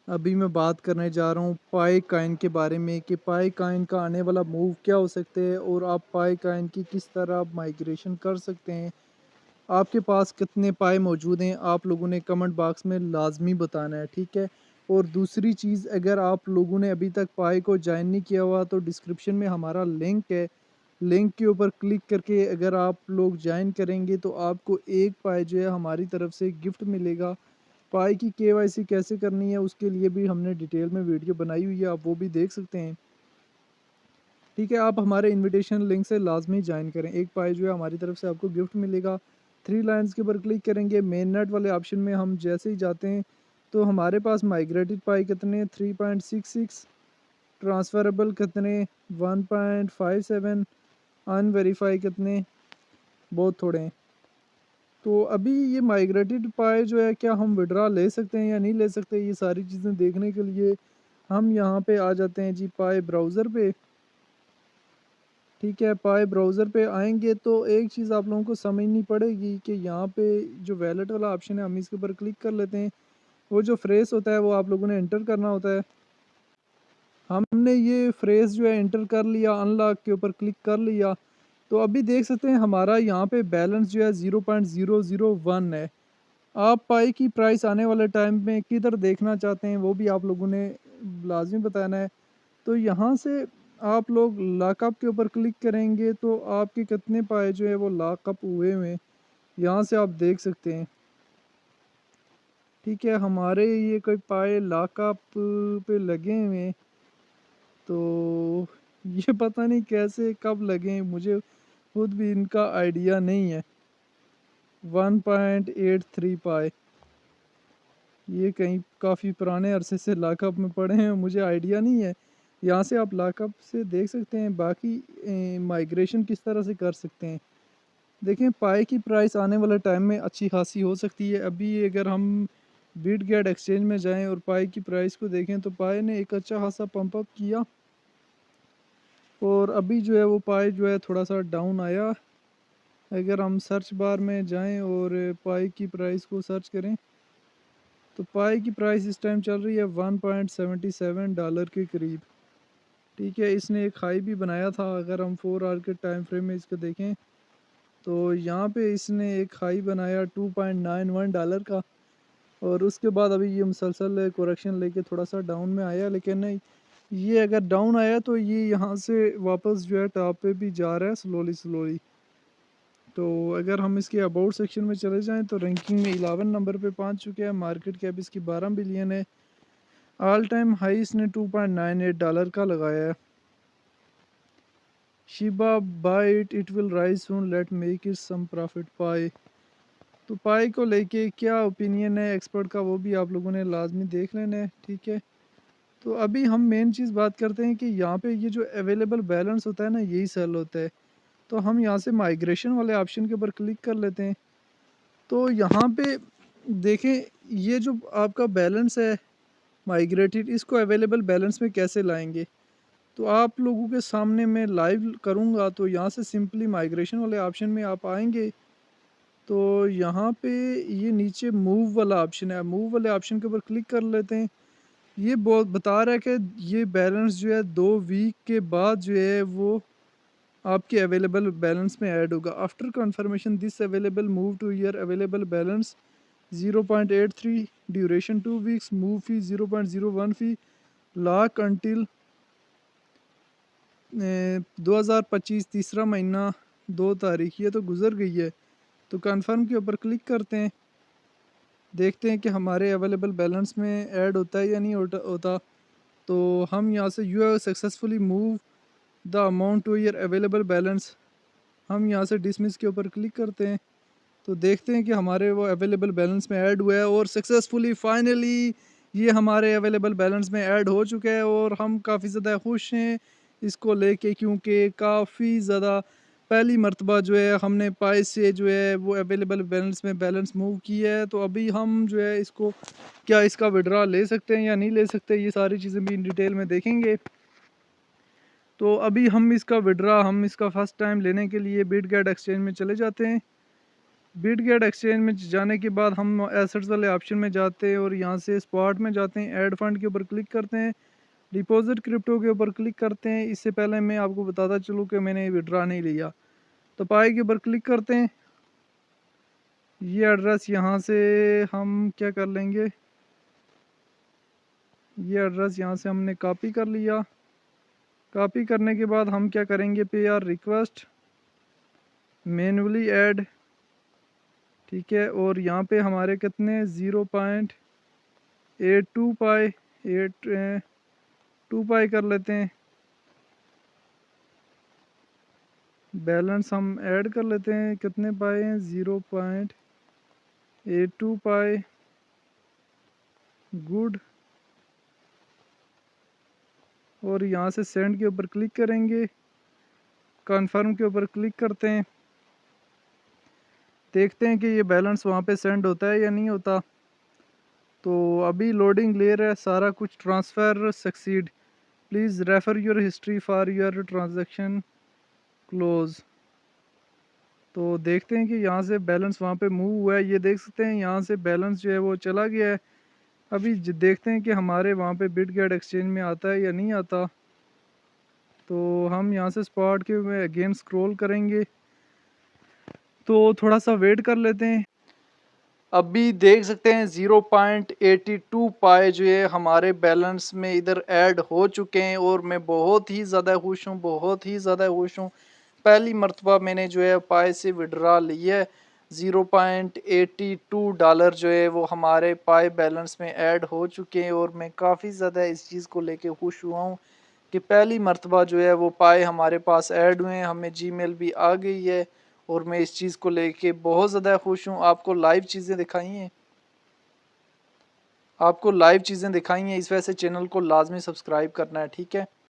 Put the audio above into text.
अभी मैं बात करने जा रहा हूँ पाई काइन के बारे में कि पाई काइन का आने वाला मूव क्या हो सकते हैं और आप पाई काइन की किस तरह माइग्रेशन कर सकते हैं। आपके पास कितने पाए मौजूद हैं आप लोगों ने कमेंट बॉक्स में लाजमी बताना है, ठीक है। और दूसरी चीज़, अगर आप लोगों ने अभी तक पाए को ज्वाइन नहीं किया हुआ तो डिस्क्रिप्शन में हमारा लिंक है। लिंक के ऊपर क्लिक करके अगर आप लोग ज्वाइन करेंगे तो आपको एक पाए जो है हमारी तरफ से गिफ्ट मिलेगा। पाई की केवाईसी कैसे करनी है उसके लिए भी हमने डिटेल में वीडियो बनाई हुई है, आप वो भी देख सकते हैं। ठीक है, आप हमारे इनविटेशन लिंक से लाजमी ज्वाइन करें, एक पाई जो है हमारी तरफ से आपको गिफ्ट मिलेगा। थ्री लाइन्स के ऊपर क्लिक करेंगे, मेन नेट वाले ऑप्शन में हम जैसे ही जाते हैं तो हमारे पास माइग्रेटेड पाई कितने 3.66, ट्रांसफरेबल कितने 1.57, अनवेरीफाई कितने बहुत थोड़े हैं। तो अभी ये माइग्रेटेड पाई जो है क्या हम विड्रा ले सकते हैं या नहीं ले सकते, ये सारी चीज़ें देखने के लिए हम यहाँ पे आ जाते हैं जी पाई ब्राउज़र पे। ठीक है, पाई ब्राउज़र पे आएंगे तो एक चीज़ आप लोगों को समझनी पड़ेगी कि यहाँ पे जो वैलेट वाला ऑप्शन है हम इसके ऊपर क्लिक कर लेते हैं। वो जो फ्रेस होता है वो आप लोगों ने एंटर करना होता है। हमने ये फ्रेस जो है एंटर कर लिया, अनलॉक के ऊपर क्लिक कर लिया। तो अभी देख सकते हैं हमारा यहाँ पे बैलेंस जो है 0.001 है। आप पाई की प्राइस आने वाले टाइम में किधर देखना चाहते हैं वो भी आप लोगों ने लाजमी बताना है। तो यहाँ से आप लोग लॉकअप के ऊपर क्लिक करेंगे तो आपके कितने पाए जो है वो लॉकअप हुए हुए हैं, यहाँ से आप देख सकते हैं। ठीक है, हमारे ये कोई पाए लॉकअप पे लगे हुए हैं, तो ये पता नहीं कैसे कब लगे हैं, मुझे खुद भी इनका आइडिया नहीं है। 1.83 पाए ये कहीं काफ़ी पुराने अरसे से लॉकअप में पड़े हैं, मुझे आइडिया नहीं है। यहाँ से आप लॉकअप से देख सकते हैं, बाकी माइग्रेशन किस तरह से कर सकते हैं। देखें, पाई की प्राइस आने वाले टाइम में अच्छी खासी हो सकती है। अभी अगर हम बिटगेट एक्सचेंज में जाएं और पाई की प्राइस को देखें तो पाई ने एक अच्छा खासा पंप अप किया और अभी जो है वो पाई जो है थोड़ा सा डाउन आया। अगर हम सर्च बार में जाएं और पाई की प्राइस को सर्च करें तो पाई की प्राइस इस टाइम चल रही है $1.77 के करीब। ठीक है, इसने एक हाई भी बनाया था, अगर हम 4 आवर के टाइम फ्रेम में इसको देखें तो यहाँ पे इसने एक हाई बनाया $2.91 का। और उसके बाद अभी ये मुसलसल कोरेक्शन लेके थोड़ा सा डाउन में आया, लेकिन नहीं, ये अगर डाउन आया तो ये यहाँ से वापस जो है टॉप पे भी जा रहा है स्लोली स्लोली। तो अगर हम इसके अबाउट सेक्शन में चले जाएं तो रैंकिंग में 11 नंबर पे पहुंच चुके हैं। मार्केट कैप इसकी 12 बिलियन है। ऑल टाइम हाई इसने $2.98 का लगाया है। Shiba buy it will rise soon let make it some profit Pi. तो पाई को लेके क्या ओपिनियन है एक्सपर्ट का वो भी आप लोगों ने लाजमी देख लेना है, ठीक है। तो अभी हम मेन चीज़ बात करते हैं कि यहाँ पे ये जो अवेलेबल बैलेंस होता है ना यही सेल होता है। तो हम यहाँ से माइग्रेशन वाले ऑप्शन के ऊपर क्लिक कर लेते हैं। तो यहाँ पे देखें, ये जो आपका बैलेंस है माइग्रेटेड, इसको अवेलेबल बैलेंस में कैसे लाएंगे। तो आप लोगों के सामने मैं लाइव करूँगा। तो यहाँ से सिंपली माइग्रेशन वाले ऑप्शन में आप आएंगे तो यहाँ पे ये नीचे मूव वाला ऑप्शन है, मूव वाले ऑप्शन के ऊपर क्लिक कर लेते हैं। ये बहुत बता रहा है कि ये बैलेंस जो है 2 वीक के बाद जो है वो आपके अवेलेबल बैलेंस में ऐड होगा। After confirmation this available move two year available balance 0.83, duration 2 weeks, move fee 0.01 fee, lock until 2025 तीसरा महीना 2 तारीख, ये तो गुजर गई है। तो कन्फर्म के ऊपर क्लिक करते हैं, देखते हैं कि हमारे अवेलेबल बैलेंस में ऐड होता है या नहीं होता। तो हम यहाँ से you have successfully move the amount to your available balance, हम यहाँ से डिसमिस के ऊपर क्लिक करते हैं। तो देखते हैं कि हमारे वो अवेलेबल बैलेंस में ऐड हुआ है और सक्सेसफुली फाइनली ये हमारे अवेलेबल बैलेंस में ऐड हो चुका है और हम काफ़ी ज़्यादा खुश हैं इसको लेके, क्योंकि काफ़ी ज़्यादा पहली मर्तबा जो है हमने पाई से जो है वो अवेलेबल बैलेंस में बैलेंस मूव किया है। तो अभी हम जो है इसको क्या इसका विड्रा ले सकते हैं या नहीं ले सकते, ये सारी चीज़ें भी इन डिटेल में देखेंगे। तो अभी हम इसका फर्स्ट टाइम लेने के लिए बिटगेट एक्सचेंज में चले जाते हैं। बिटगेट एक्सचेंज में जाने के बाद हम एसेट्स वाले ऑप्शन में जाते हैं और यहाँ से स्पॉट में जाते हैं, ऐड फंड के ऊपर क्लिक करते हैं, डिपॉजिट क्रिप्टो के ऊपर क्लिक करते हैं। इससे पहले मैं आपको बताता चलूँ कि मैंने विड्रा नहीं लिया, तो पाई के ऊपर क्लिक करते हैं। ये एड्रेस यहाँ से हम क्या कर लेंगे, ये एड्रेस यहाँ से हमने कॉपी कर लिया। कॉपी करने के बाद हम क्या करेंगे, पे आर रिक्वेस्ट मैनुअली ऐड, ठीक है। और यहाँ पे हमारे कितने 0.82 पाई 2 पाई कर लेते हैं। बैलेंस हम ऐड कर लेते हैं, कितने पाए हैं 0.82 पाई। गुड। और यहाँ से सेंड के ऊपर क्लिक करेंगे, कन्फर्म के ऊपर क्लिक करते हैं, देखते हैं कि ये बैलेंस वहाँ पे सेंड होता है या नहीं होता। तो अभी लोडिंग ले रहा है, सारा कुछ transfer succeed, please refer your history for your transaction close. तो देखते हैं कि यहाँ से बैलेंस वहाँ पे मूव हुआ है, ये देख सकते हैं यहाँ से बैलेंस जो है वो चला गया है। अभी देखते हैं कि हमारे वहाँ पे बिटगेट एक्सचेंज में आता है या नहीं आता। तो हम यहाँ से स्पॉट के में अगेन स्क्रॉल करेंगे, तो थोड़ा सा वेट कर लेते हैं। अभी देख सकते हैं 0.82 पाए जो है हमारे बैलेंस में इधर ऐड हो चुके हैं और मैं बहुत ही ज़्यादा खुश हूँ, बहुत ही ज़्यादा खुश हूँ। पहली मर्तबा मैंने जो है पाए से विड्रा लिया है। 0.82 डॉलर जो है वो हमारे पाए बैलेंस में ऐड हो चुके हैं और मैं काफ़ी ज़्यादा इस चीज़ को लेके खुश हुआ हूँ कि पहली मर्तबा जो है वो पाए हमारे पास ऐड हुए हैं, हमें जीमेल भी आ गई है और मैं इस चीज़ को लेके बहुत ज़्यादा खुश हूँ। आपको लाइव चीज़ें दिखाई हैं, आपको लाइव चीज़ें दिखाई हैं, इस वजह से चैनल को लाजमी सब्सक्राइब करना है, ठीक है।